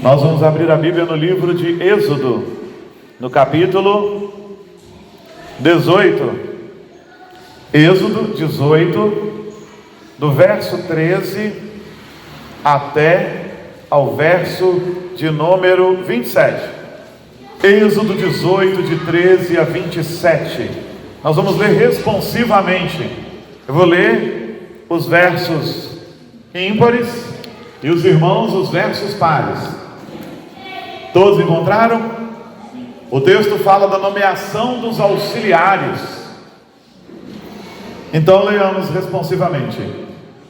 Nós vamos abrir a Bíblia no livro de Êxodo, no capítulo 18. Êxodo 18, do verso 13 até ao verso de número 27. Êxodo 18, de 13 a 27. Nós vamos ler responsivamente. Eu vou ler os versos ímpares e os irmãos os versos pares. Todos encontraram? O texto fala da nomeação dos auxiliares. Então leiamos responsivamente.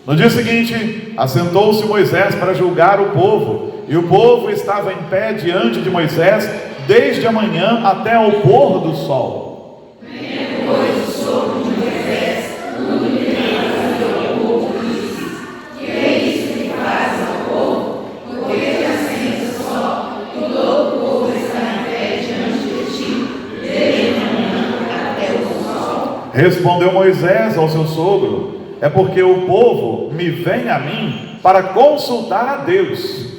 No dia seguinte, assentou-se Moisés para julgar o povo, e o povo estava em pé diante de Moisés desde a manhã até ao pôr do sol. Depois o sopro de Moisés, quando lhe levantou o povo, disse: que é isso que faz ao povo? Porque te assentas só, todo o povo está em pé diante de ti, desde a manhã até o sol. Respondeu Moisés ao seu sogro: é porque o povo me vem a mim para consultar a Deus.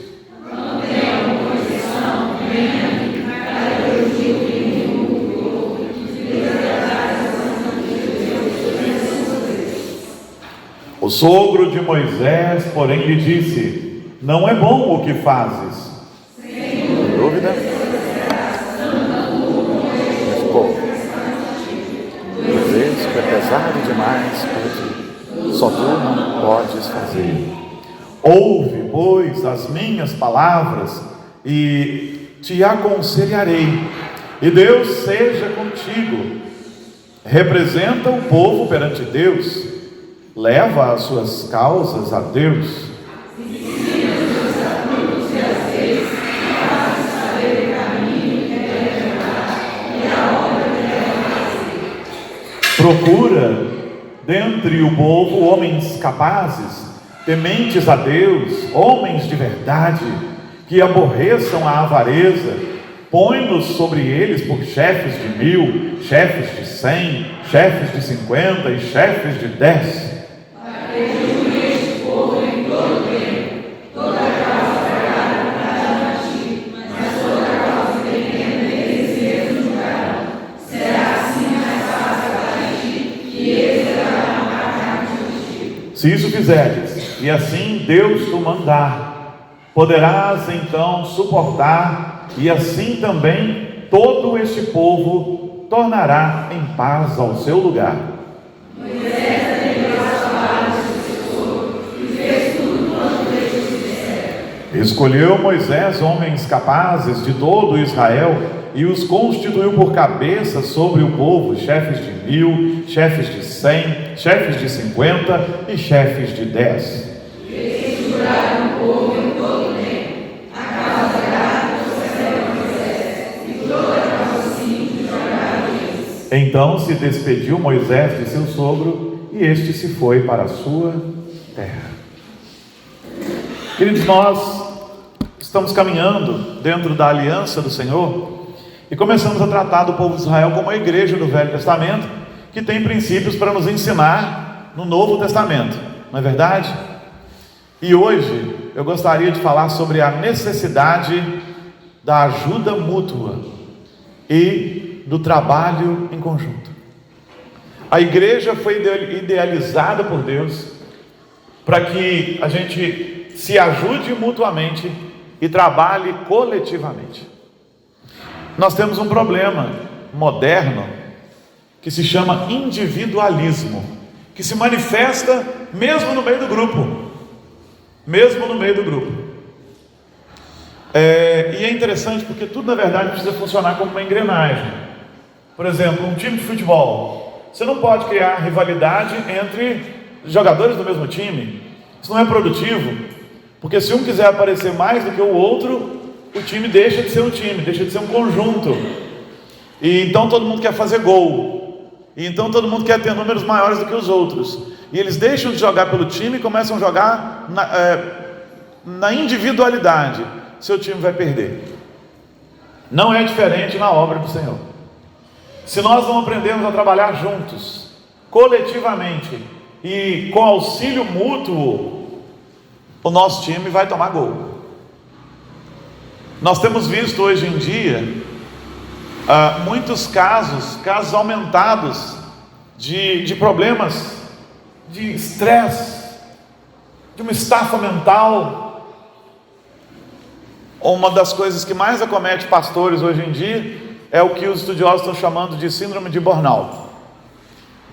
Não tenha oposição, venha a mim, para eu digo o povo, e desagradar a sanção de Deus. O sogro de Moisés, porém, lhe disse: não é bom o que fazes. Sem dúvida? Mas, povo, às vezes é pesado demais para ti. Só tu não podes fazer. Ouve, pois, as minhas palavras e te aconselharei, e Deus seja contigo. Representa o povo perante Deus, leva as suas causas a Deus. Procura dentre o povo homens capazes, tementes a Deus, homens de verdade, que aborreçam a avareza. Põe-nos sobre eles por chefes de 1000, chefes de 100, chefes de 50 e chefes de 10. Se isso fizeres, e assim Deus te mandar, poderás então suportar, e assim também todo este povo tornará em paz ao seu lugar. Moisés atendeu às palavras do Senhor e fez tudo quanto ele dissera. Escolheu Moisés homens capazes de todo Israel e os constituiu por cabeças sobre o povo, chefes de 1000, chefes de 100, chefes de 50 e chefes de 10. Eles juraram o povo em todo o tempo, a causa grave trouxeram Moisés, e toda a causa simples jogaram eles. Então se despediu Moisés de seu sogro, e este se foi para a sua terra. Queridos, nós estamos caminhando dentro da aliança do Senhor, e começamos a tratar do povo de Israel como a igreja do Velho Testamento, que tem princípios para nos ensinar no Novo Testamento, não é verdade? E hoje eu gostaria de falar sobre a necessidade da ajuda mútua e do trabalho em conjunto. A igreja foi idealizada por Deus para que a gente se ajude mutuamente e trabalhe coletivamente. Nós temos um problema moderno que se chama individualismo, que se manifesta mesmo no meio do grupo. E é interessante porque tudo na verdade precisa funcionar como uma engrenagem. Por exemplo, um time de futebol, você não pode criar rivalidade entre jogadores do mesmo time. Isso não é produtivo, porque se um quiser aparecer mais do que o outro, o time deixa de ser um time, deixa de ser um conjunto. E então todo mundo quer fazer gol, e então todo mundo quer ter números maiores do que os outros, e eles deixam de jogar pelo time e começam a jogar na individualidade. Seu time vai perder. Não é diferente na obra do Senhor. Se nós não aprendemos a trabalhar juntos, coletivamente e com auxílio mútuo, o nosso time vai tomar gol. Nós temos visto hoje em dia muitos casos aumentados de problemas, de estresse, de uma estafa mental. Uma das coisas que mais acomete pastores hoje em dia é o que os estudiosos estão chamando de síndrome de burnout.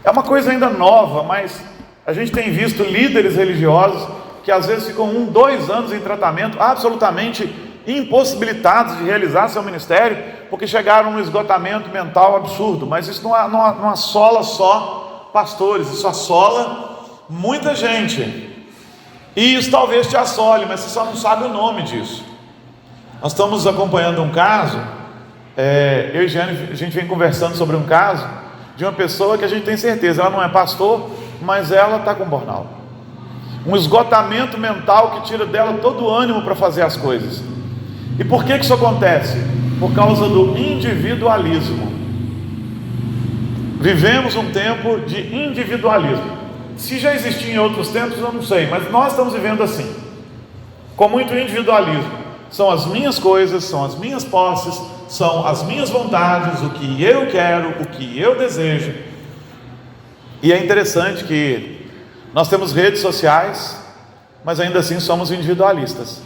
É uma coisa ainda nova, mas a gente tem visto líderes religiosos que às vezes ficam 1, 2 anos em tratamento, absolutamente impossibilitados de realizar seu ministério, porque chegaram num esgotamento mental absurdo. Mas isso não assola só pastores, isso assola muita gente. E isso talvez te assole, mas você só não sabe o nome disso. Nós estamos acompanhando um caso, eu e Jane, a gente vem conversando sobre um caso de uma pessoa que a gente tem certeza, ela não é pastor, mas ela está com burnout. Um esgotamento mental que tira dela todo o ânimo para fazer as coisas. E por que isso acontece? Por causa do individualismo. Vivemos um tempo de individualismo. Se já existia em outros tempos, eu não sei, mas nós estamos vivendo assim, com muito individualismo. São as minhas coisas, são as minhas posses, são as minhas vontades, o que eu quero, o que eu desejo. E é interessante que nós temos redes sociais, mas ainda assim somos individualistas.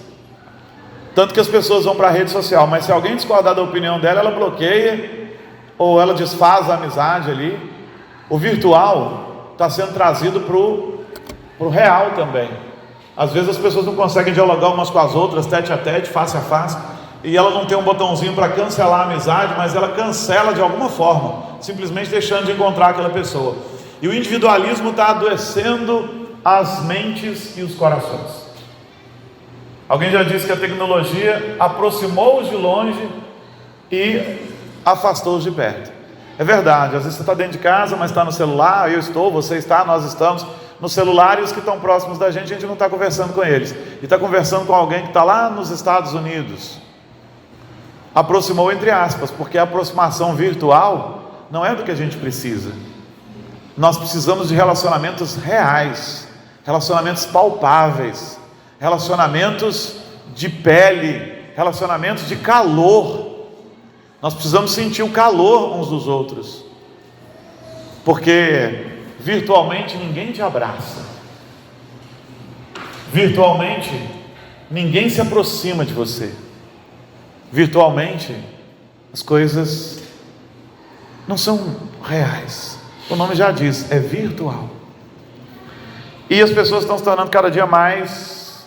Tanto que as pessoas vão para a rede social, mas se alguém discordar da opinião dela, ela bloqueia, ou ela desfaz a amizade ali. O virtual está sendo trazido para o real também. Às vezes as pessoas não conseguem dialogar umas com as outras, tete a tete, face a face, e ela não tem um botãozinho para cancelar a amizade, mas ela cancela de alguma forma, simplesmente deixando de encontrar aquela pessoa. E o individualismo está adoecendo as mentes e os corações. Alguém já disse que a tecnologia aproximou-os de longe e afastou-os de perto. É verdade, às vezes você está dentro de casa, mas está no celular, eu estou, você está, nós estamos no celular, e os que estão próximos da gente não está conversando com eles, e está conversando com alguém que está lá nos Estados Unidos. Aproximou entre aspas, porque a aproximação virtual não é do que a gente precisa. Nós precisamos de relacionamentos reais, relacionamentos palpáveis, relacionamentos de pele, relacionamentos de calor. Nós precisamos sentir o calor uns dos outros, porque virtualmente ninguém te abraça, virtualmente ninguém se aproxima de você, virtualmente as coisas não são reais. O nome já diz, é virtual. E as pessoas estão se tornando cada dia mais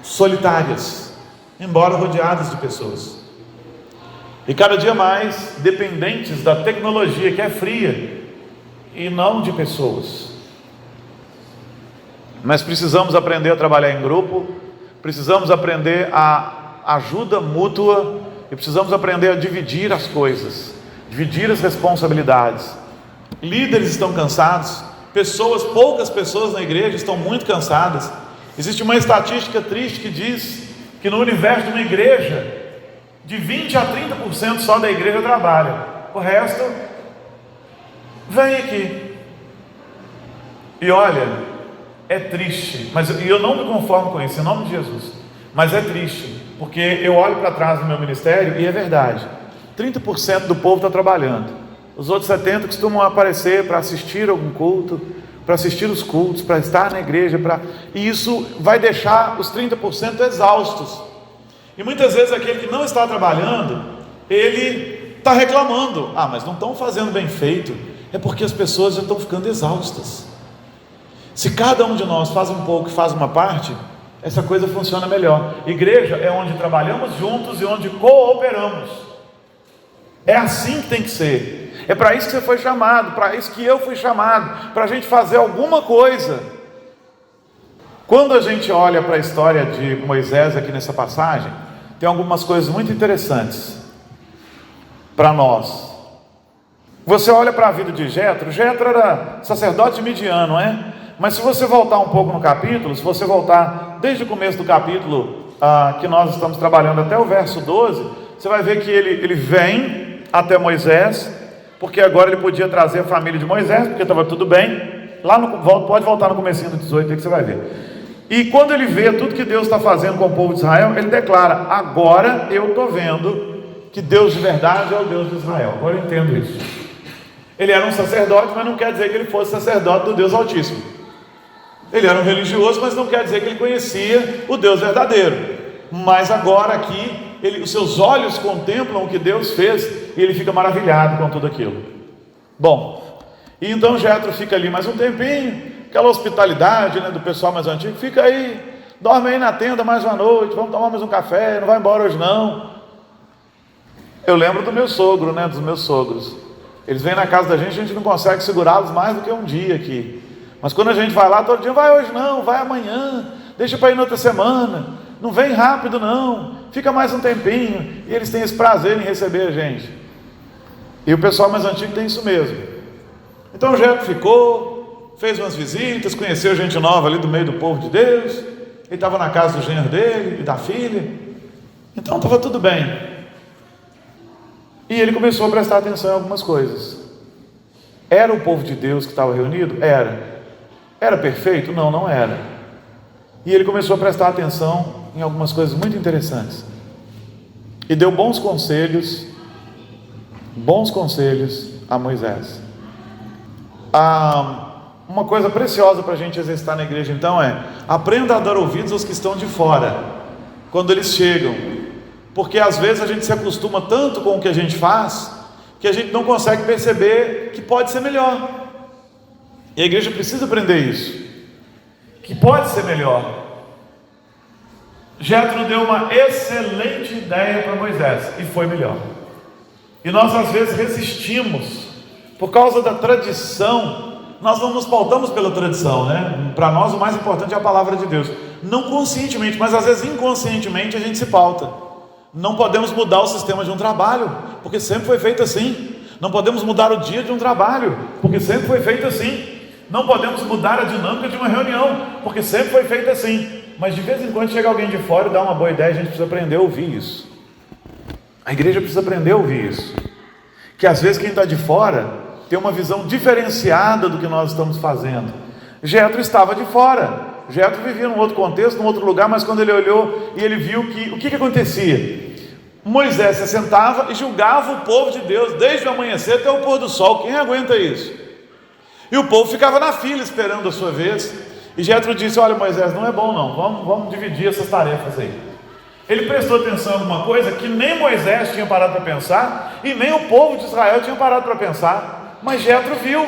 solitárias, embora rodeadas de pessoas, e cada dia mais dependentes da tecnologia, que é fria, e não de pessoas. Mas precisamos aprender a trabalhar em grupo, precisamos aprender a ajuda mútua, e precisamos aprender a dividir as coisas, dividir as responsabilidades. Líderes estão cansados, poucas pessoas na igreja estão muito cansadas. Existe uma estatística triste que diz que no universo de uma igreja, de 20% a 30% só da igreja trabalha, o resto vem aqui. E olha, é triste, mas eu não me conformo com isso, em nome de Jesus. Mas é triste, porque eu olho para trás do meu ministério e é verdade, 30% do povo está trabalhando, os outros 70% costumam aparecer para assistir algum culto, para assistir os cultos, para estar na igreja, e isso vai deixar os 30% exaustos. E muitas vezes aquele que não está trabalhando, ele está reclamando, mas não estão fazendo bem feito. É porque as pessoas já estão ficando exaustas. Se cada um de nós faz um pouco e faz uma parte, essa coisa funciona melhor. Igreja é onde trabalhamos juntos e onde cooperamos. É assim que tem que ser. É para isso que você foi chamado, para isso que eu fui chamado, para a gente fazer alguma coisa. Quando a gente olha para a história de Moisés aqui nessa passagem, tem algumas coisas muito interessantes para nós. Você olha para a vida de Jetro era sacerdote midiano, não é? Mas se você voltar um pouco no capítulo, se você voltar desde o começo do capítulo que nós estamos trabalhando até o verso 12, você vai ver que ele vem até Moisés, porque agora ele podia trazer a família de Moisés, porque estava tudo bem. Pode voltar no comecinho do 18 aí que você vai ver. E quando ele vê tudo que Deus está fazendo com o povo de Israel, ele declara: agora eu estou vendo que Deus de verdade é o Deus de Israel. Agora eu entendo isso. Ele era um sacerdote, mas não quer dizer que ele fosse sacerdote do Deus Altíssimo. Ele era um religioso, mas não quer dizer que ele conhecia o Deus verdadeiro. Mas agora aqui, os seus olhos contemplam o que Deus fez e ele fica maravilhado com tudo aquilo. Bom, e então Jetro fica ali mais um tempinho, aquela hospitalidade, né, do pessoal mais antigo: fica aí, dorme aí na tenda mais uma noite, vamos tomar mais um café, não vai embora hoje não. Eu lembro do meu sogro, né, dos meus sogros. Eles vêm na casa da gente, a gente não consegue segurá-los mais do que um dia aqui. Mas quando a gente vai lá, todo dia: vai hoje não, vai amanhã, deixa para ir na outra semana, não vem rápido não, fica mais um tempinho. E eles têm esse prazer em receber a gente. E o pessoal mais antigo tem isso mesmo. Então o Jetro ficou, fez umas visitas, conheceu gente nova ali do meio do povo de Deus. Ele estava na casa do genro dele e da filha, então estava tudo bem. E ele começou a prestar atenção em algumas coisas. Era o povo de Deus que estava reunido? Era. Era perfeito? Não, não era. E ele começou a prestar atenção em algumas coisas muito interessantes. E deu bons conselhos a Moisés. Uma coisa preciosa para a gente exercitar na igreja então é: aprenda a dar ouvidos aos que estão de fora, quando eles chegam. Porque às vezes a gente se acostuma tanto com o que a gente faz, que a gente não consegue perceber que pode ser melhor. E a igreja precisa aprender isso, que pode ser melhor. Jetro deu uma excelente ideia para Moisés, e foi melhor. E nós às vezes resistimos, por causa da tradição. Nós não nos pautamos pela tradição, né? Para nós o mais importante é a palavra de Deus. Não conscientemente, mas às vezes inconscientemente a gente se pauta. Não podemos mudar o sistema de um trabalho, porque sempre foi feito assim. Não podemos mudar o dia de um trabalho, porque sempre foi feito assim. Não podemos mudar a dinâmica de uma reunião, porque sempre foi feito assim. Mas de vez em quando chega alguém de fora e dá uma boa ideia, a gente precisa aprender a ouvir isso. A igreja precisa aprender a ouvir isso. Que às vezes quem está de fora tem uma visão diferenciada do que nós estamos fazendo. Jetro estava de fora. Jetro vivia num outro contexto, num outro lugar, mas quando ele olhou e ele viu o que acontecia? Moisés se sentava e julgava o povo de Deus, desde o amanhecer até o pôr do sol. Quem aguenta isso? E o povo ficava na fila esperando a sua vez. E Jetro disse: olha Moisés, não é bom não, vamos dividir essas tarefas aí. Ele prestou atenção em alguma coisa que nem Moisés tinha parado para pensar, e nem o povo de Israel tinha parado para pensar, mas Jetro viu.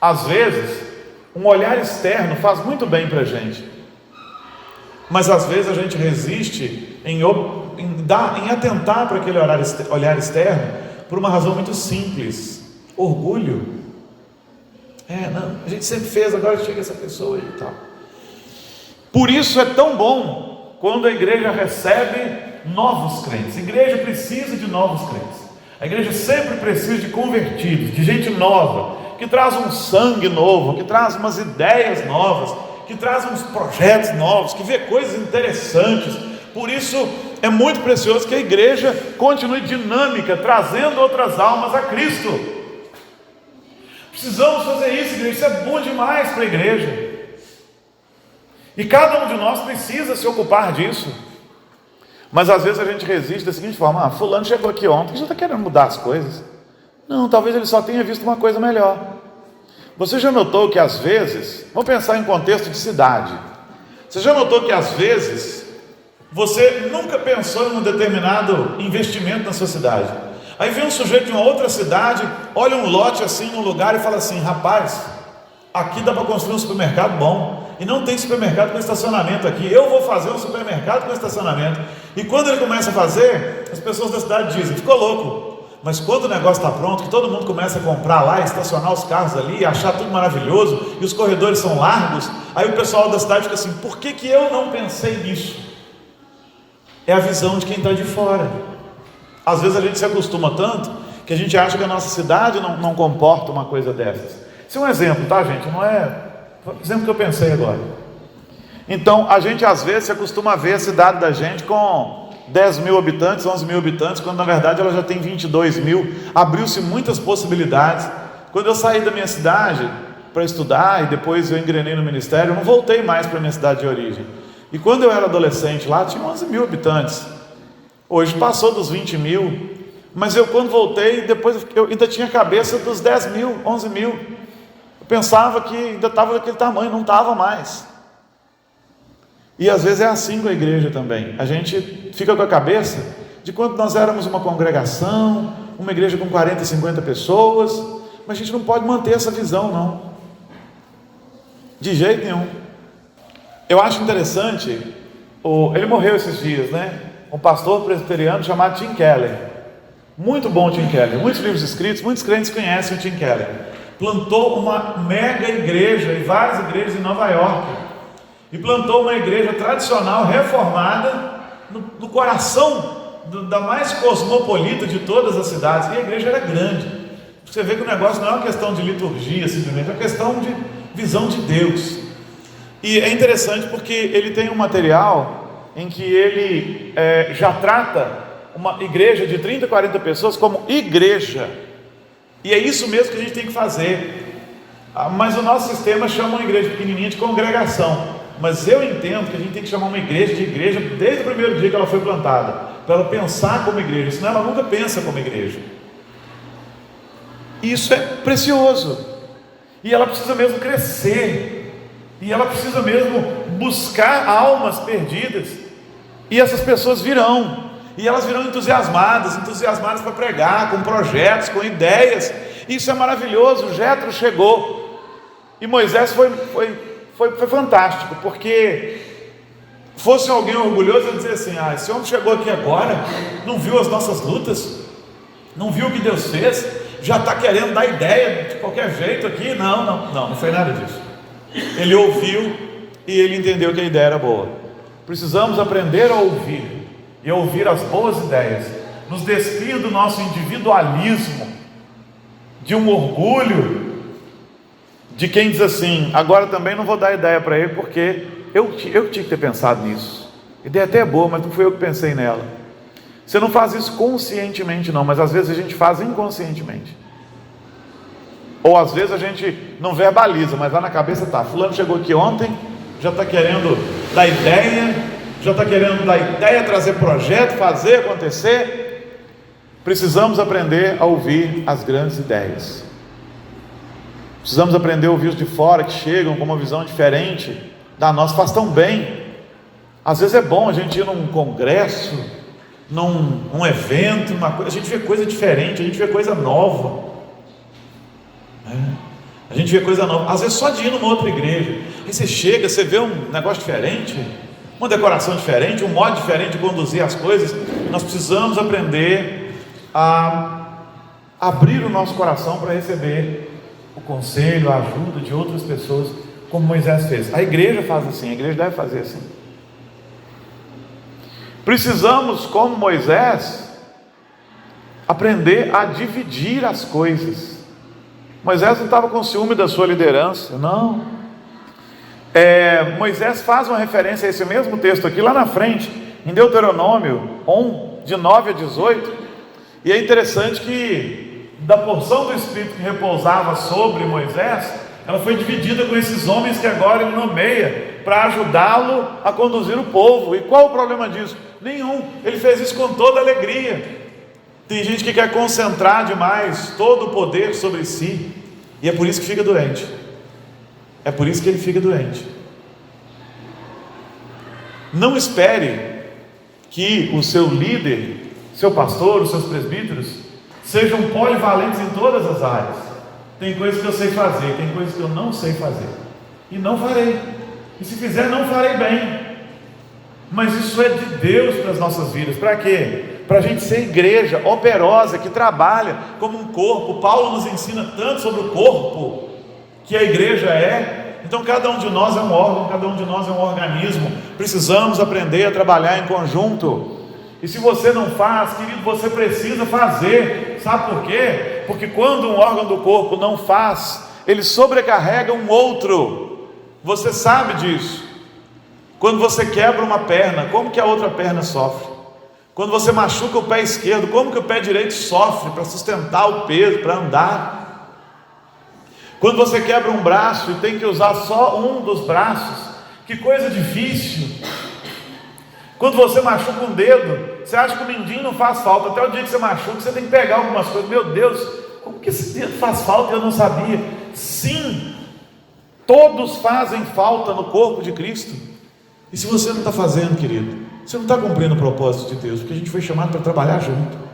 Às vezes um olhar externo faz muito bem para a gente, mas às vezes a gente resiste em atentar para aquele olhar externo, por uma razão muito simples: orgulho. Não, a gente sempre fez, agora chega essa pessoa e tal. Por isso é tão bom quando a igreja recebe novos crentes. A igreja precisa de novos crentes. A igreja sempre precisa de convertidos, de gente nova, que traz um sangue novo, que traz umas ideias novas, que traz uns projetos novos, que vê coisas interessantes. Por isso é muito precioso que a igreja continue dinâmica, trazendo outras almas a Cristo. Precisamos fazer isso, igreja. Isso é bom demais para a igreja. E cada um de nós precisa se ocupar disso. Mas às vezes a gente resiste da seguinte forma: fulano chegou aqui ontem, já está querendo mudar as coisas. Não, talvez ele só tenha visto uma coisa melhor. Você já notou que às vezes, vamos pensar em contexto de cidade, você já notou que às vezes você nunca pensou em um determinado investimento na sua cidade? Aí vem um sujeito de uma outra cidade, olha um lote assim num lugar e fala assim: rapaz, aqui dá para construir um supermercado bom, e não tem supermercado com estacionamento aqui, eu vou fazer um supermercado com estacionamento. E quando ele começa a fazer, as pessoas da cidade dizem: ficou louco. Mas quando o negócio está pronto, que todo mundo começa a comprar lá, estacionar os carros ali, achar tudo maravilhoso, e os corredores são largos, aí o pessoal da cidade fica assim: por que eu não pensei nisso? É a visão de quem está de fora. Às vezes a gente se acostuma tanto, que a gente acha que a nossa cidade não comporta uma coisa dessas. Isso é um exemplo, tá gente? Não é... Foi um exemplo que eu pensei agora. Então, a gente às vezes se acostuma a ver a cidade da gente com 10 mil habitantes, 11 mil habitantes, quando na verdade ela já tem 22 mil, abriu-se muitas possibilidades. Quando eu saí da minha cidade, para estudar e depois eu engrenei no ministério, eu não voltei mais para a minha cidade de origem. E quando eu era adolescente lá, tinha 11 mil habitantes. Hoje passou dos 20 mil, mas eu quando voltei, depois eu ainda tinha a cabeça dos 10 mil, 11 mil. Eu pensava que ainda estava daquele tamanho, não estava mais. E às vezes é assim com a igreja também. A gente fica com a cabeça de quando nós éramos uma congregação, uma igreja com 40, 50 pessoas, mas a gente não pode manter essa visão, não. De jeito nenhum. Eu acho interessante, ele morreu esses dias, né? Um pastor presbiteriano chamado Tim Keller. Muito bom Tim Keller, muitos livros escritos, muitos crentes conhecem o Tim Keller. Plantou uma mega igreja e várias igrejas em Nova York. E plantou uma igreja tradicional, reformada, no coração da mais cosmopolita de todas as cidades. E a igreja era grande. Você vê que o negócio não é uma questão de liturgia, simplesmente, é uma questão de visão de Deus. E é interessante porque ele tem um material em que ele já trata uma igreja de 30, 40 pessoas como igreja. E é isso mesmo que a gente tem que fazer. Mas o nosso sistema chama uma igreja pequenininha de congregação. Mas eu entendo que a gente tem que chamar uma igreja de igreja desde o primeiro dia que ela foi plantada, para ela pensar como igreja, senão ela nunca pensa como igreja. Isso é precioso. E ela precisa mesmo crescer. E ela precisa mesmo buscar almas perdidas. E essas pessoas virão. E elas virão entusiasmadas para pregar, com projetos, com ideias. Isso é maravilhoso. Jetro chegou. E Moisés foi fantástico, porque fosse alguém orgulhoso, eu dizer assim: esse homem chegou aqui agora, não viu as nossas lutas, não viu o que Deus fez, já está querendo dar ideia de qualquer jeito aqui. Não foi nada disso. Ele ouviu e ele entendeu que a ideia era boa. Precisamos aprender a ouvir e a ouvir as boas ideias, nos despir do nosso individualismo, de um orgulho de quem diz assim: agora também não vou dar ideia para ele, porque eu tinha que ter pensado nisso. A ideia até é boa, mas não fui eu que pensei nela. Você não faz isso conscientemente não, mas às vezes a gente faz inconscientemente. Ou às vezes a gente não verbaliza, mas lá na cabeça está: fulano chegou aqui ontem, já está querendo dar ideia, trazer projeto, fazer acontecer. Precisamos aprender a ouvir as grandes ideias. Precisamos aprender a ouvir os de fora que chegam com uma visão diferente da nossa. Faz tão bem. Às vezes é bom a gente ir num congresso, num evento, a gente vê coisa diferente, a gente vê coisa nova. A gente vê coisa nova. Às vezes só de ir numa outra igreja, aí você chega, você vê um negócio diferente, uma decoração diferente, um modo diferente de conduzir as coisas. Nós precisamos aprender a abrir o nosso coração para receber o conselho, a ajuda de outras pessoas, como Moisés fez. A igreja faz assim, a igreja deve fazer assim. Precisamos, como Moisés, aprender a dividir as coisas. Moisés não estava com ciúme da sua liderança, não. Moisés faz uma referência a esse mesmo texto aqui, lá na frente, em Deuteronômio 1, de 9 a 18, e é interessante que da porção do Espírito que repousava sobre Moisés, ela foi dividida com esses homens que agora ele nomeia, para ajudá-lo a conduzir o povo. E qual o problema disso? Nenhum. Ele fez isso com toda alegria. Tem gente que quer concentrar demais todo o poder sobre si, e é por isso que fica doente. É por isso que ele fica doente. Não espere que o seu líder, seu pastor, os seus presbíteros sejam polivalentes em todas as áreas. Tem coisas que eu sei fazer, tem coisas que eu não sei fazer, e não farei. E se fizer, não farei bem. Mas isso é de Deus para as nossas vidas. Para quê? Para a gente ser igreja operosa, que trabalha como um corpo. Paulo nos ensina tanto sobre o corpo que a igreja é. Então cada um de nós é um órgão, cada um de nós é um organismo. Precisamos aprender a trabalhar em conjunto. E se você não faz, querido, você precisa fazer. Sabe por quê? Porque quando um órgão do corpo não faz, ele sobrecarrega um outro. Você sabe disso. Quando você quebra uma perna, como que a outra perna sofre? Quando você machuca o pé esquerdo, como que o pé direito sofre para sustentar o peso, para andar? Quando você quebra um braço e tem que usar só um dos braços, que coisa difícil. Quando você machuca um dedo, você acha que o mindinho não faz falta, até o dia que você machuca, você tem que pegar algumas coisas. Meu Deus, como que esse dedo faz falta? Eu não sabia. Sim, todos fazem falta no corpo de Cristo. E se você não está fazendo, querido, você não está cumprindo o propósito de Deus, porque a gente foi chamado para trabalhar junto.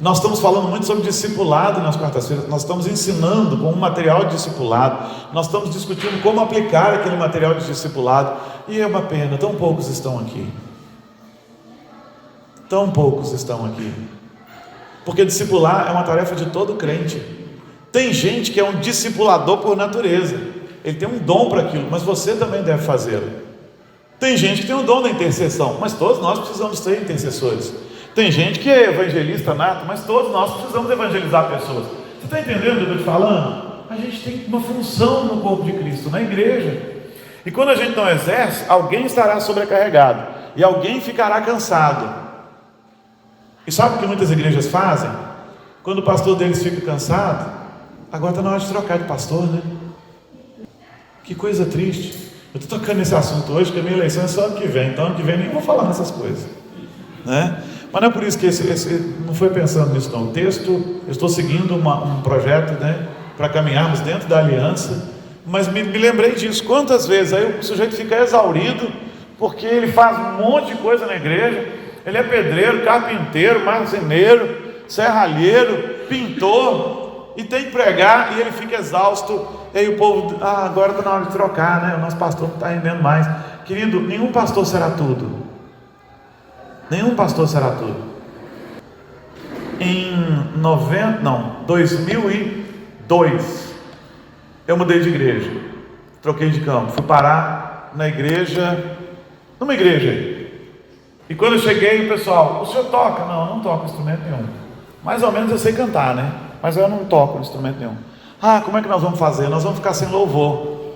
Nós estamos falando muito sobre discipulado nas quartas-feiras, nós estamos ensinando com um material de discipulado, nós estamos discutindo como aplicar aquele material de discipulado, e é uma pena, tão poucos estão aqui. Tão poucos estão aqui. Porque discipular é uma tarefa de todo crente. Tem gente que é um discipulador por natureza, ele tem um dom para aquilo, mas você também deve fazê-lo. Tem gente que tem o dom da intercessão, mas todos nós precisamos ser intercessores. Tem gente que é evangelista nato, mas todos nós precisamos evangelizar pessoas. Você está entendendo o que eu estou te falando? A gente tem uma função no corpo de Cristo, na igreja. E quando a gente não exerce, alguém estará sobrecarregado e alguém ficará cansado. E sabe o que muitas igrejas fazem? Quando o pastor deles fica cansado, agora está na hora de trocar de pastor, né? Que coisa triste. Eu estou tocando nesse assunto hoje, porque a minha eleição é só ano que vem, então ano que vem nem vou falar nessas coisas, né? Mas não é por isso que não foi pensando nisso não. O texto, eu estou seguindo um projeto, né, para caminharmos dentro da aliança, mas me lembrei disso, quantas vezes aí o sujeito fica exaurido, porque ele faz um monte de coisa na igreja, ele é pedreiro, carpinteiro, marceneiro, serralheiro, pintor, e tem que pregar, e ele fica exausto, e aí o povo, agora está na hora de trocar, né, o nosso pastor não está rendendo mais. Querido, nenhum pastor será tudo. Nenhum pastor será tudo. Em 2002, eu mudei de igreja, troquei de campo, fui parar numa igreja. E quando eu cheguei, o pessoal, o senhor toca? Não, eu não toco instrumento nenhum. Mais ou menos eu sei cantar, né? Mas eu não toco instrumento nenhum. Como é que nós vamos fazer? Nós vamos ficar sem louvor.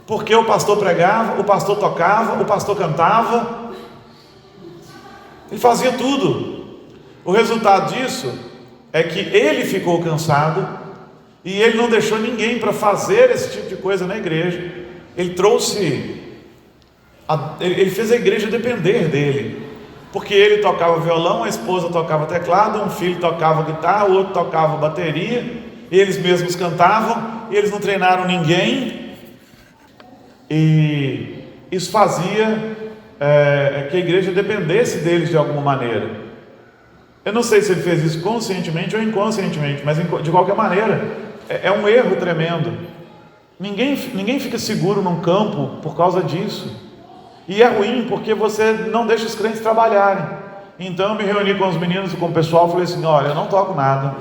Porque o pastor pregava, o pastor tocava, o pastor cantava. Ele fazia tudo. O resultado disso é que ele ficou cansado e ele não deixou ninguém para fazer esse tipo de coisa na igreja. Ele fez a igreja depender dele, porque ele tocava violão, a esposa tocava teclado, um filho tocava guitarra, o outro tocava bateria, eles mesmos cantavam, e eles não treinaram ninguém, e isso fazia que a igreja dependesse deles de alguma maneira. Eu não sei se ele fez isso conscientemente ou inconscientemente, mas de qualquer maneira é um erro tremendo. Ninguém fica seguro num campo por causa disso, e é ruim porque você não deixa os crentes trabalharem. Então eu me reuni com os meninos e com o pessoal e falei assim: olha, eu não toco nada,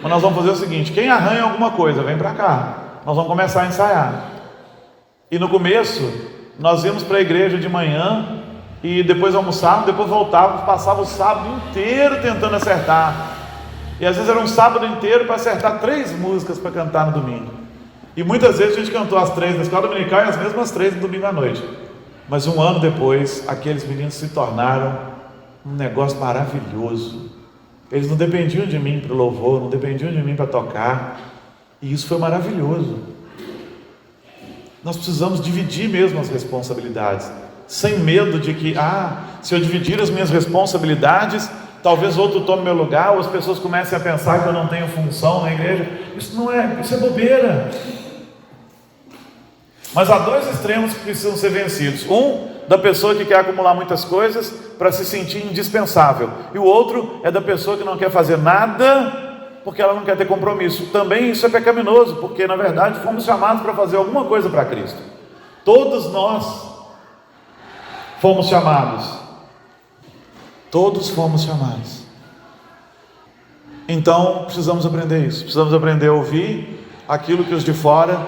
mas nós vamos fazer o seguinte, quem arranha alguma coisa vem para cá, nós vamos começar a ensaiar. E no começo nós íamos para a igreja de manhã e depois almoçávamos, depois voltávamos, passávamos o sábado inteiro tentando acertar. E às vezes era um sábado inteiro para acertar 3 músicas para cantar no domingo. E muitas vezes a gente cantou as 3 na escola dominical e as mesmas 3 no domingo à noite. Mas um ano depois, aqueles meninos se tornaram um negócio maravilhoso. Eles não dependiam de mim para o louvor, não dependiam de mim para tocar. E isso foi maravilhoso. Nós precisamos dividir mesmo as responsabilidades, sem medo de que, se eu dividir as minhas responsabilidades, talvez outro tome meu lugar, ou as pessoas comecem a pensar que eu não tenho função na igreja. Isso é bobeira. Mas há 2 extremos que precisam ser vencidos. Um, da pessoa que quer acumular muitas coisas para se sentir indispensável, e o outro é da pessoa que não quer fazer nada porque ela não quer ter compromisso. Também isso é pecaminoso, porque na verdade fomos chamados para fazer alguma coisa para Cristo. Todos nós fomos chamados. Todos fomos chamados. Então precisamos aprender isso. Precisamos aprender a ouvir aquilo que os de fora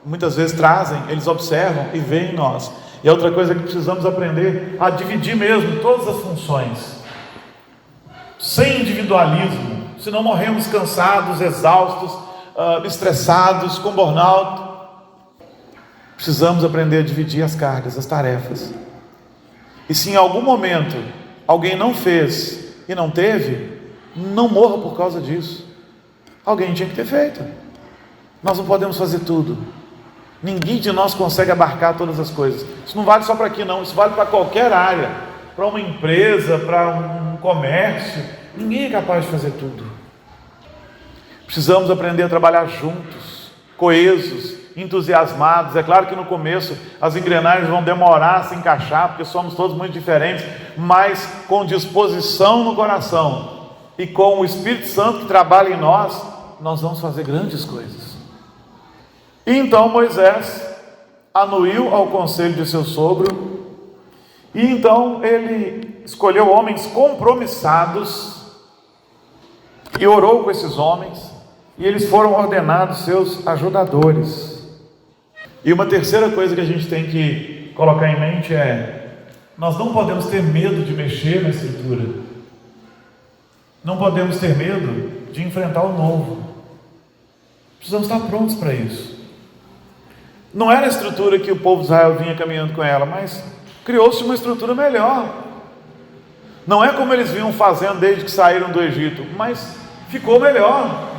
muitas vezes trazem. Eles observam e veem em nós. E a outra coisa é que precisamos aprender a dividir mesmo todas as funções, sem individualismo. Senão morremos cansados, exaustos, estressados, com burnout. Precisamos aprender a dividir as cargas, as tarefas. E se em algum momento alguém não fez e não teve, não morra por causa disso. Alguém tinha que ter feito. Nós não podemos fazer tudo. Ninguém de nós consegue abarcar todas as coisas. Isso não vale só para aqui não, isso vale para qualquer área, para uma empresa, para um comércio. Ninguém é capaz de fazer tudo. Precisamos aprender a trabalhar juntos, coesos, entusiasmados. É claro que no começo as engrenagens vão demorar a se encaixar, porque somos todos muito diferentes, mas com disposição no coração e com o Espírito Santo que trabalha em nós, nós vamos fazer grandes coisas. E então Moisés anuiu ao conselho de seu sogro, e então ele escolheu homens compromissados e orou com esses homens, e eles foram ordenados seus ajudadores. E uma terceira coisa que a gente tem que colocar em mente é: nós não podemos ter medo de mexer na Escritura, não podemos ter medo de enfrentar o novo. Precisamos estar prontos para isso. Não era a estrutura que o povo de Israel vinha caminhando com ela, mas criou-se uma estrutura melhor. Não é como eles vinham fazendo desde que saíram do Egito, mas ficou melhor.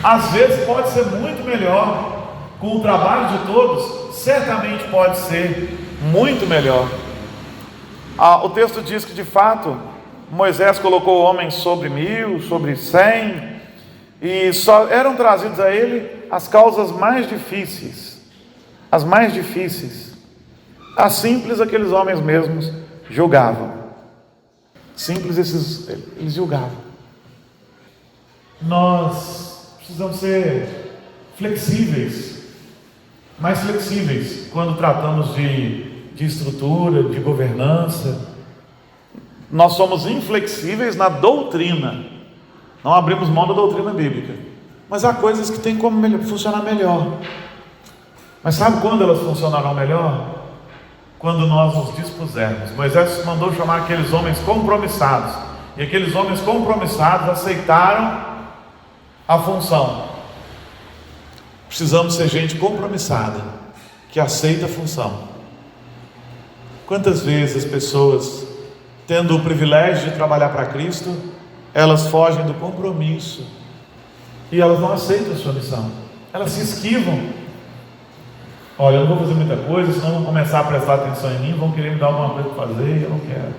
Às vezes pode ser muito melhor. Com o trabalho de todos, certamente pode ser muito melhor. O texto diz que de fato Moisés colocou homens sobre 1000, sobre 100, e só eram trazidos a ele as causas mais difíceis, as mais difíceis. As simples aqueles homens mesmos julgavam. Simples eles julgavam. Nós precisamos ser flexíveis, mais flexíveis quando tratamos de estrutura, de governança. Nós somos inflexíveis na doutrina, não abrimos mão da doutrina bíblica, mas há coisas que têm como funcionar melhor. Mas sabe quando elas funcionarão melhor? Quando nós nos dispusermos. Moisés mandou chamar aqueles homens compromissados, e aqueles homens compromissados aceitaram a função. Precisamos ser gente compromissada, que aceita a função. Quantas vezes as pessoas, tendo o privilégio de trabalhar para Cristo, elas fogem do compromisso e elas não aceitam a sua missão, elas se esquivam. Olha, eu não vou fazer muita coisa, senão vão começar a prestar atenção em mim, vão querer me dar alguma coisa para fazer e eu não quero.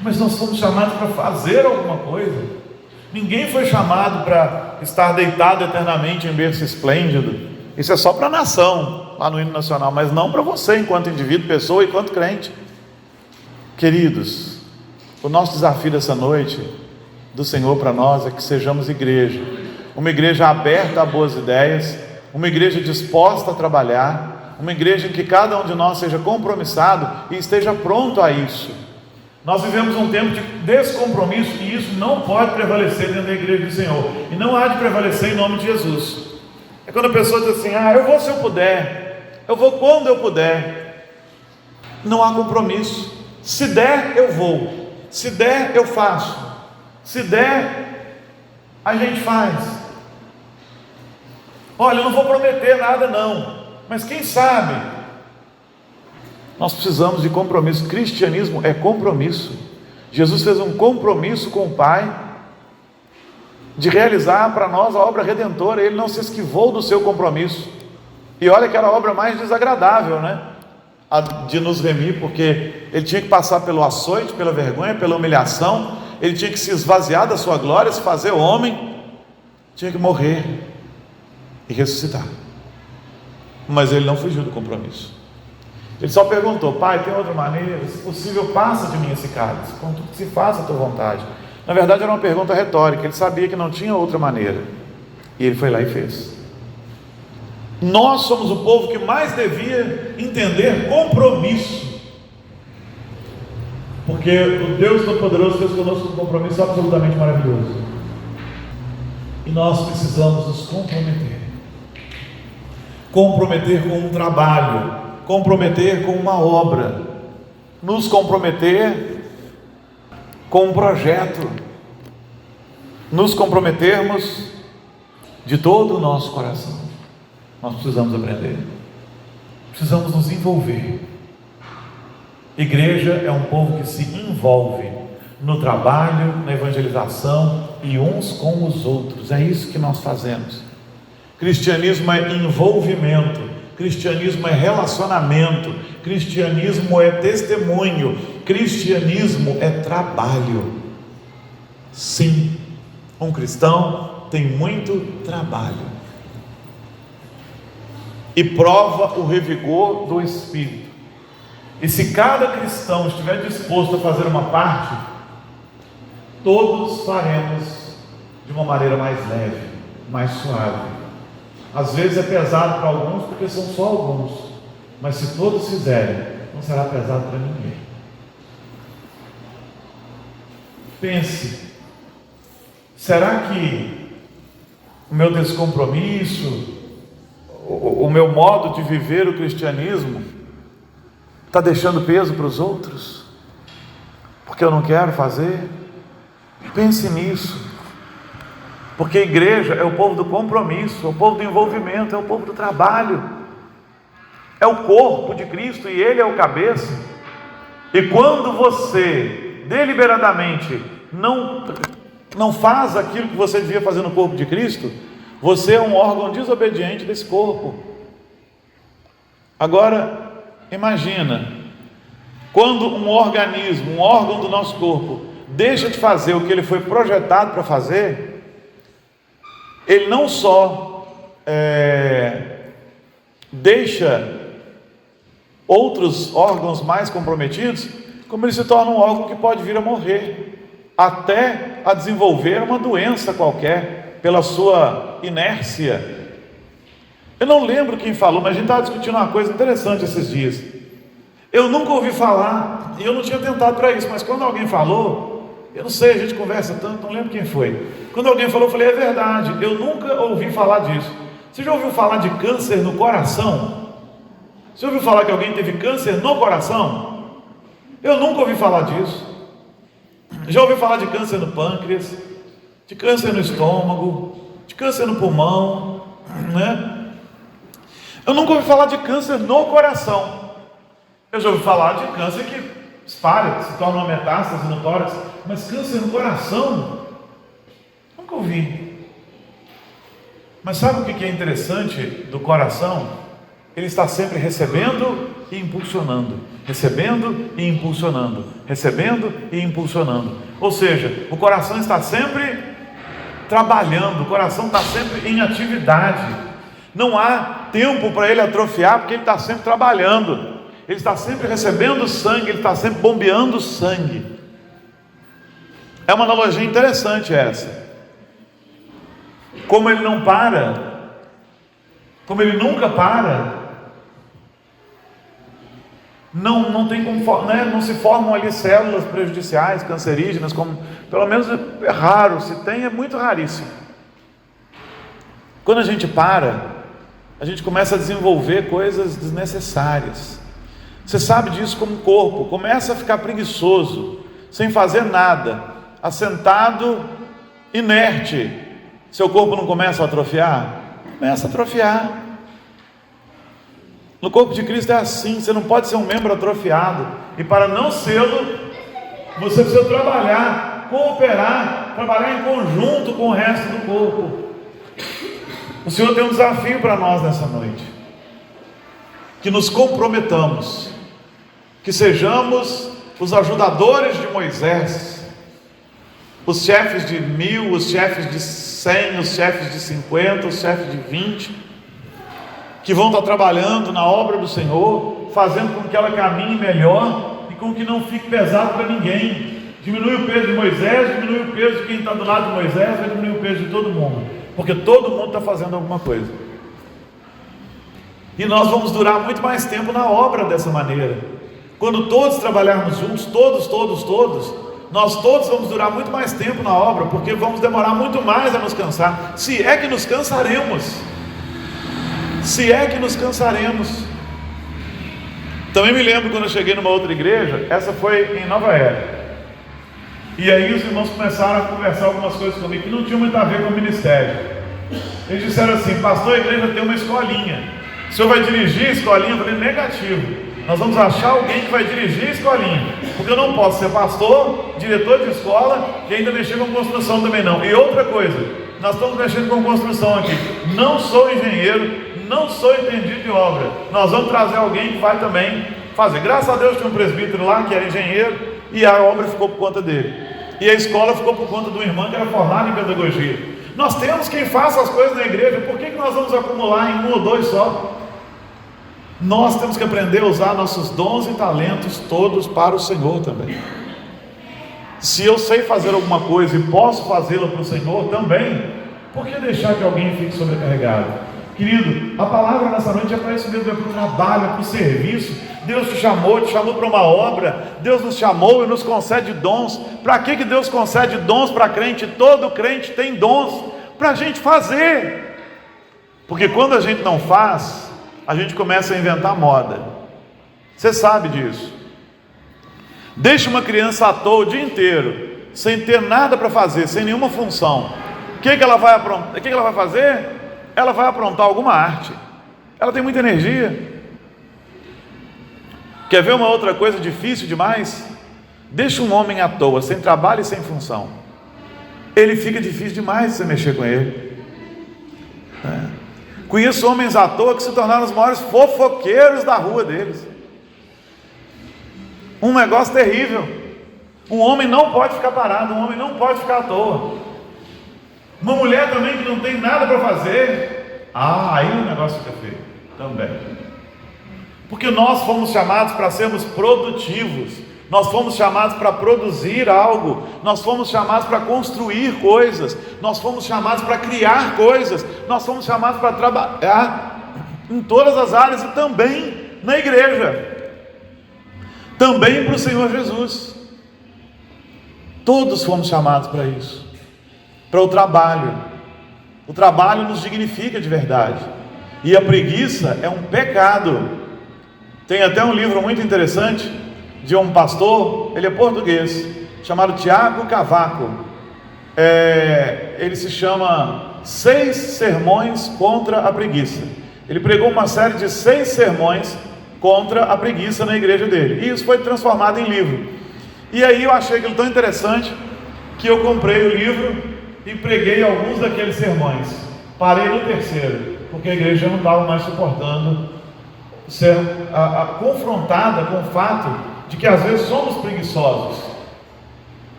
Mas nós somos chamados para fazer alguma coisa. Ninguém foi chamado para estar deitado eternamente em berço esplêndido. Isso é só para a nação, lá no hino nacional, mas não para você enquanto indivíduo, pessoa e enquanto crente. Queridos, o nosso desafio dessa noite do Senhor para nós é que sejamos igreja, uma igreja aberta a boas ideias, uma igreja disposta a trabalhar, uma igreja em que cada um de nós seja compromissado e esteja pronto a isso. Nós vivemos um tempo de descompromisso e isso não pode prevalecer dentro da igreja do Senhor, e não há de prevalecer em nome de Jesus. É quando a pessoa diz assim: eu vou se eu puder, eu vou quando eu puder. Não há compromisso. Se der eu vou, se der eu faço, se der a gente faz. Olha, eu não vou prometer nada não, mas quem sabe. Nós precisamos de compromisso. Cristianismo é compromisso. Jesus fez um compromisso com o Pai de realizar para nós a obra redentora. Ele não se esquivou do seu compromisso, e olha que era a obra mais desagradável, né? A de nos remir, porque ele tinha que passar pelo açoite, pela vergonha, pela humilhação, ele tinha que se esvaziar da sua glória, se fazer homem, tinha que morrer e ressuscitar. Mas ele não fugiu do compromisso. Ele só perguntou: Pai, tem outra maneira? Se possível, passa de mim esse cálice, contudo que se faça a tua vontade. Na verdade era uma pergunta retórica, ele sabia que não tinha outra maneira, e ele foi lá e fez. Nós somos o povo que mais devia entender compromisso, porque o Deus Todo-Poderoso fez conosco um compromisso absolutamente maravilhoso, e nós precisamos nos comprometer com um trabalho, comprometer com uma obra, nos comprometer com um projeto, nos comprometermos de todo o nosso coração. Nós precisamos aprender, precisamos nos envolver. Igreja é um povo que se envolve no trabalho, na evangelização e uns com os outros. É isso que nós fazemos. Cristianismo é envolvimento, cristianismo é relacionamento, cristianismo é testemunho, cristianismo é trabalho. Sim, um cristão tem muito trabalho e prova o revigor do Espírito. E se cada cristão estiver disposto a fazer uma parte, todos faremos de uma maneira mais leve, mais suave. Às vezes é pesado para alguns porque são só alguns, mas se todos fizerem, não será pesado para ninguém. Pense, será que o meu descompromisso, o meu modo de viver o cristianismo está deixando peso para os outros? Porque eu não quero fazer? Pense nisso. Porque a igreja é o povo do compromisso, é o povo do envolvimento, é o povo do trabalho, é o corpo de Cristo e Ele é o cabeça. E quando você deliberadamente não faz aquilo que você devia fazer no corpo de Cristo, você é um órgão desobediente desse corpo. Agora, imagina, quando um organismo, um órgão do nosso corpo, deixa de fazer o que ele foi projetado para fazer, ele não só deixa outros órgãos mais comprometidos, como ele se torna um órgão que pode vir a morrer, até a desenvolver uma doença qualquer, pela sua inércia. Eu não lembro quem falou, mas a gente estava discutindo uma coisa interessante esses dias. Eu nunca ouvi falar, e eu não tinha tentado para isso, mas quando alguém falou, eu não sei, a gente conversa tanto, não lembro quem foi. Quando alguém falou, eu falei, é verdade, eu nunca ouvi falar disso. Você já ouviu falar de câncer no coração? Você ouviu falar que alguém teve câncer no coração? Eu nunca ouvi falar disso. Já ouvi falar de câncer no pâncreas, de câncer no estômago, de câncer no pulmão, né? Eu nunca ouvi falar de câncer no coração. Eu já ouvi falar de câncer que espalha, que se torna uma metástase no tórax, mas câncer no coração, nunca ouvi. Mas sabe o que é interessante do coração? Ele está sempre recebendo e impulsionando, recebendo e impulsionando, recebendo e impulsionando. Ou seja, o coração está sempre trabalhando, o coração está sempre em atividade. Não há tempo para ele atrofiar, porque ele está sempre trabalhando, ele está sempre recebendo sangue, ele está sempre bombeando sangue. É uma analogia interessante essa. Como ele não para, como ele nunca para, não tem como, né? Não se formam ali células prejudiciais, cancerígenas, como, pelo menos é raro, se tem é muito raríssimo. Quando a gente para, a gente começa a desenvolver coisas desnecessárias. Você sabe disso como corpo, começa a ficar preguiçoso, sem fazer nada, assentado, inerte. Seu corpo não começa a atrofiar? Começa a atrofiar. No corpo de Cristo é assim, você não pode ser um membro atrofiado, e para não sê-lo, você precisa trabalhar, cooperar, trabalhar em conjunto com o resto do corpo. O Senhor tem um desafio para nós nessa noite, que nos comprometamos, que sejamos os ajudadores de Moisés, os chefes de 1000, os chefes de 100, os chefes de 50, os chefes de 20, que vão estar trabalhando na obra do Senhor, fazendo com que ela caminhe melhor e com que não fique pesado para ninguém. Diminui o peso de Moisés, diminui o peso de quem está do lado de Moisés, vai diminuir o peso de todo mundo, porque todo mundo está fazendo alguma coisa. E nós vamos durar muito mais tempo na obra dessa maneira. Quando todos trabalharmos juntos, todos, nós todos vamos durar muito mais tempo na obra, porque vamos demorar muito mais a nos cansar, se é que nos cansaremos. Se é que nos cansaremos. Também me lembro quando eu cheguei numa outra igreja, essa foi em Nova Era, e aí os irmãos começaram a conversar algumas coisas comigo que não tinham muito a ver com o ministério. Eles disseram assim: pastor, a igreja tem uma escolinha, o senhor vai dirigir a escolinha? Eu falei: negativo, nós vamos achar alguém que vai dirigir a escolinha, porque eu não posso ser pastor, diretor de escola e ainda mexer com construção também não. E outra coisa, nós estamos mexendo com construção aqui. Não sou engenheiro, não sou entendido de obra. Nós vamos trazer alguém que vai também fazer. Graças a Deus tinha um presbítero lá que era engenheiro e a obra ficou por conta dele. E a escola ficou por conta do irmão que era formado em pedagogia. Nós temos quem faça as coisas na igreja. Por que nós vamos acumular em um ou dois só? Nós temos que aprender a usar nossos dons e talentos todos para o Senhor também. Se eu sei fazer alguma coisa e posso fazê-la para o Senhor também, por que deixar que alguém fique sobrecarregado? Querido, a palavra nessa noite é para isso mesmo, é para o trabalho, é para o serviço. Deus te chamou para uma obra. Deus nos chamou e nos concede dons. Para que Deus concede dons para crente? Todo crente tem dons para a gente fazer. Porque quando a gente não faz, a gente começa a inventar moda. Você sabe disso. Deixa uma criança à toa o dia inteiro, sem ter nada para fazer, sem nenhuma função. O que ela vai aprontar? O que ela vai fazer? Ela vai aprontar alguma arte. Ela tem muita energia. Quer ver uma outra coisa difícil demais? Deixa um homem à toa, sem trabalho e sem função. Ele fica difícil demais você mexer com ele. Conheço homens à toa que se tornaram os maiores fofoqueiros da rua deles. Um negócio terrível. Um homem não pode ficar parado, um homem não pode ficar à toa. Uma mulher também que não tem nada para fazer, aí o negócio fica feio também. Porque nós fomos chamados para sermos produtivos, nós fomos chamados para produzir algo, nós fomos chamados para construir coisas, nós fomos chamados para criar coisas, nós fomos chamados para trabalhar em todas as áreas e também na igreja. Também para o Senhor Jesus. Todos fomos chamados para isso, para o trabalho. O trabalho nos dignifica de verdade, e a preguiça é um pecado. Tem até um livro muito interessante de um pastor, ele é português, chamado Tiago Cavaco. Ele se chama 6 sermões contra a preguiça. Ele pregou uma série de 6 sermões contra a preguiça na igreja dele, e isso foi transformado em livro. E aí eu achei aquilo tão interessante que eu comprei o livro e preguei alguns daqueles sermões. Parei no 3º, porque a igreja não estava mais suportando ser confrontada com o fato de que às vezes somos preguiçosos.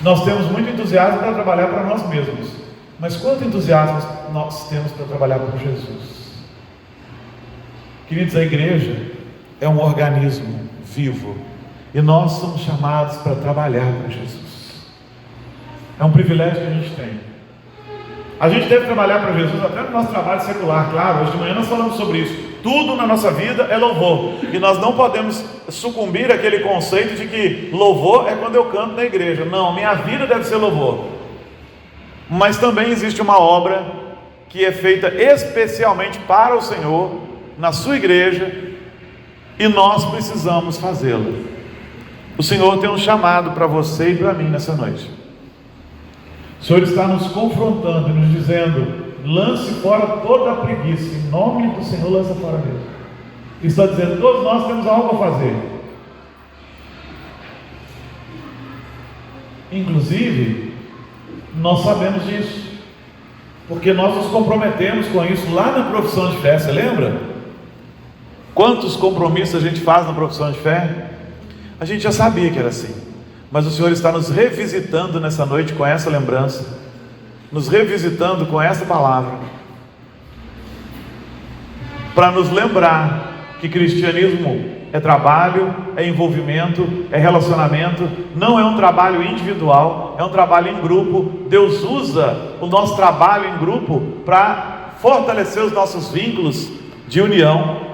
Nós temos muito entusiasmo para trabalhar para nós mesmos, mas quanto entusiasmo nós temos para trabalhar por Jesus? Queridos, a igreja é um organismo vivo e nós somos chamados para trabalhar para Jesus. É um privilégio que a gente tem. A gente deve trabalhar para Jesus até no nosso trabalho secular, claro. Hoje de manhã nós falamos sobre isso. Tudo na nossa vida é louvor, e nós não podemos sucumbir àquele conceito de que louvor é quando eu canto na igreja. Não, minha vida deve ser louvor. Mas também existe uma obra que é feita especialmente para o Senhor, na sua igreja, e nós precisamos fazê-la. O Senhor tem um chamado para você e para mim nessa noite. O Senhor está nos confrontando e nos dizendo: lance fora toda a preguiça, em nome do Senhor, lança fora mesmo. Ele está dizendo: todos nós temos algo a fazer. Inclusive, nós sabemos disso, porque nós nos comprometemos com isso lá na profissão de fé. Você lembra? Quantos compromissos a gente faz na profissão de fé? A gente já sabia que era assim, mas o Senhor está nos revisitando nessa noite com essa lembrança, nos revisitando com essa palavra, para nos lembrar que cristianismo é trabalho, é envolvimento, é relacionamento, não é um trabalho individual, é um trabalho em grupo. Deus usa o nosso trabalho em grupo para fortalecer os nossos vínculos de união.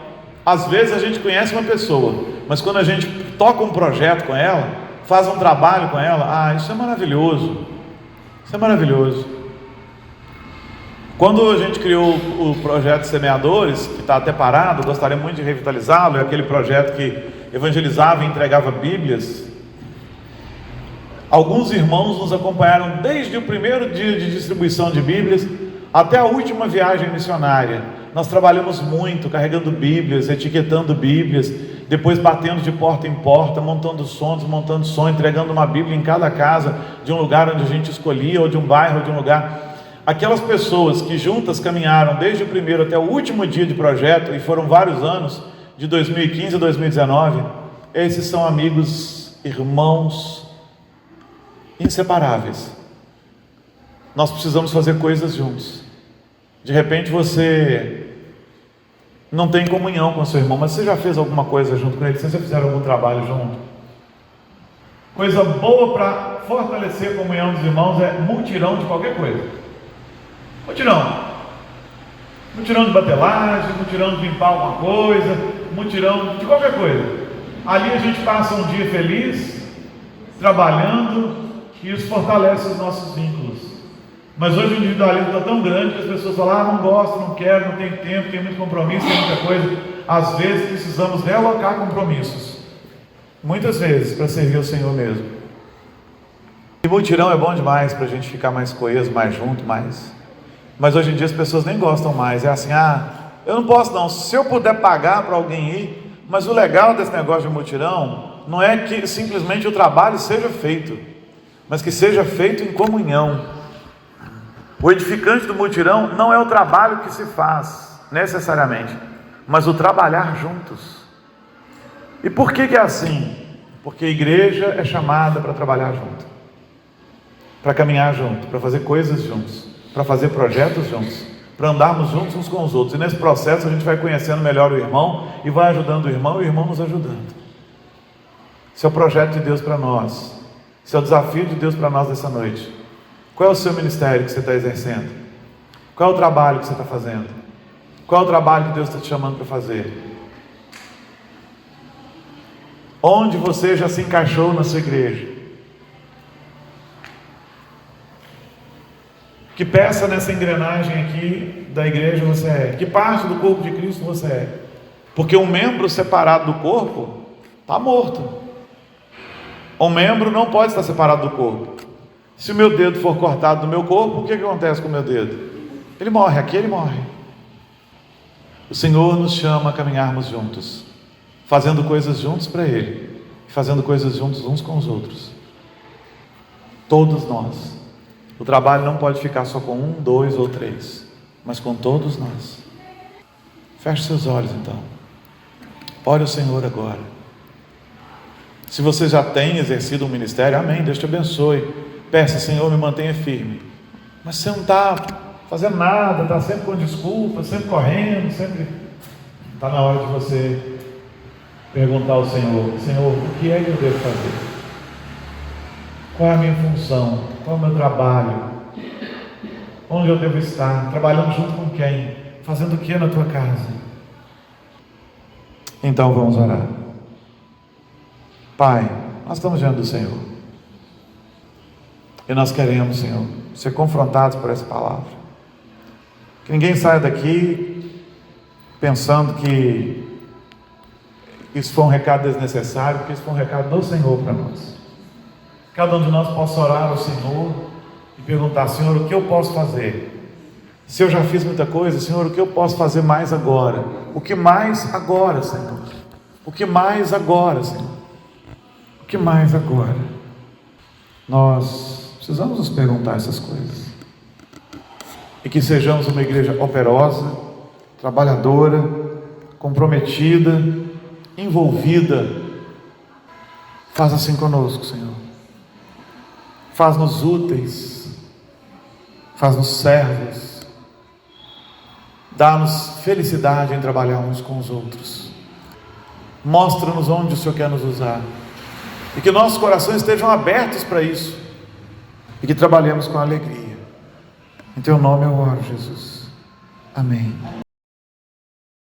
Às vezes a gente conhece uma pessoa, mas quando a gente toca um projeto com ela, faz um trabalho com ela, isso é maravilhoso. Isso é maravilhoso. Quando a gente criou o projeto Semeadores, que está até parado, gostaria muito de revitalizá-lo, é aquele projeto que evangelizava e entregava Bíblias. Alguns irmãos nos acompanharam desde o primeiro dia de distribuição de Bíblias até a última viagem missionária. Nós trabalhamos muito, carregando Bíblias, etiquetando Bíblias, depois batendo de porta em porta, montando som, entregando uma Bíblia em cada casa, de um lugar onde a gente escolhia, ou de um bairro, ou de um lugar. aquelas pessoas que juntas caminharam desde o primeiro até o último dia de projeto, e foram vários anos, de 2015 a 2019, esses são amigos, irmãos, inseparáveis. Nós precisamos fazer coisas juntos. De repente você não tem comunhão com seu irmão, mas você já fez alguma coisa junto com ele? Vocês já fizeram algum trabalho junto? Coisa boa para fortalecer a comunhão dos irmãos é mutirão de qualquer coisa. Mutirão de batelagem, mutirão de limpar alguma coisa, mutirão de qualquer coisa. Ali a gente passa um dia feliz, trabalhando, e isso fortalece os nossos vínculos. Mas hoje o individualismo está tão grande que as pessoas falam: não gosto, não quero, não tenho tempo, tem muito compromisso, tem muita coisa. Às vezes precisamos realocar compromissos, muitas vezes para servir ao Senhor mesmo. E mutirão é bom demais para a gente ficar mais coeso, mais junto, mais. Mas hoje em dia as pessoas nem gostam mais. É assim: eu não posso não, se eu puder pagar para alguém ir. Mas o legal desse negócio de mutirão não é que simplesmente o trabalho seja feito, mas que seja feito em comunhão. O edificante do mutirão não é o trabalho que se faz necessariamente, mas o trabalhar juntos. E por que é assim? Porque a igreja é chamada para trabalhar junto, para caminhar junto, para fazer coisas juntos, para fazer projetos juntos, para andarmos juntos uns com os outros. E nesse processo a gente vai conhecendo melhor o irmão e vai ajudando o irmão e o irmão nos ajudando. Esse é o projeto de Deus para nós. Esse é o desafio de Deus para nós nessa noite. Qual é o seu ministério que você está exercendo? Qual é o trabalho que você está fazendo? Qual é o trabalho que Deus está te chamando para fazer? Onde você já se encaixou na sua igreja? Que peça nessa engrenagem aqui da igreja você é? Que parte do corpo de Cristo você é? Porque um membro separado do corpo está morto. Um membro não pode estar separado do corpo. Se o meu dedo for cortado do meu corpo, o que acontece com o meu dedo? Ele morre, aqui ele morre. O Senhor nos chama a caminharmos juntos, fazendo coisas juntos para Ele, fazendo coisas juntos uns com os outros. Todos nós. O trabalho não pode ficar só com 1, 2 ou 3, mas com todos nós. Feche seus olhos então. Ore ao Senhor agora. Se você já tem exercido um ministério, amém, Deus te abençoe. Peça: Senhor, me mantenha firme. Mas você não está fazendo nada, está sempre com desculpa, sempre correndo, sempre. Está na hora de você perguntar ao Senhor: Senhor, o que é que eu devo fazer? Qual é a minha função? Qual é o meu trabalho? Onde eu devo estar? Trabalhando junto com quem? Fazendo o que na tua casa? Então vamos orar. Pai, nós estamos diante do Senhor. E nós queremos, Senhor, ser confrontados por essa palavra. Que ninguém saia daqui pensando que isso foi um recado desnecessário, porque isso foi um recado do Senhor para nós. Cada um de nós possa orar ao Senhor e perguntar: Senhor, o que eu posso fazer? Se eu já fiz muita coisa, Senhor, o que eu posso fazer mais agora? O que mais agora, Senhor? O que mais agora, Senhor? O que mais agora? Nós precisamos nos perguntar essas coisas. E que sejamos uma igreja operosa, trabalhadora, comprometida, envolvida. Faz assim conosco, Senhor. Faz-nos úteis, faz-nos servos. Dá-nos felicidade em trabalhar uns com os outros. Mostra-nos onde o Senhor quer nos usar. E que nossos corações estejam abertos para isso. E que trabalhemos com alegria. Em Teu nome eu oro, Jesus. Amém.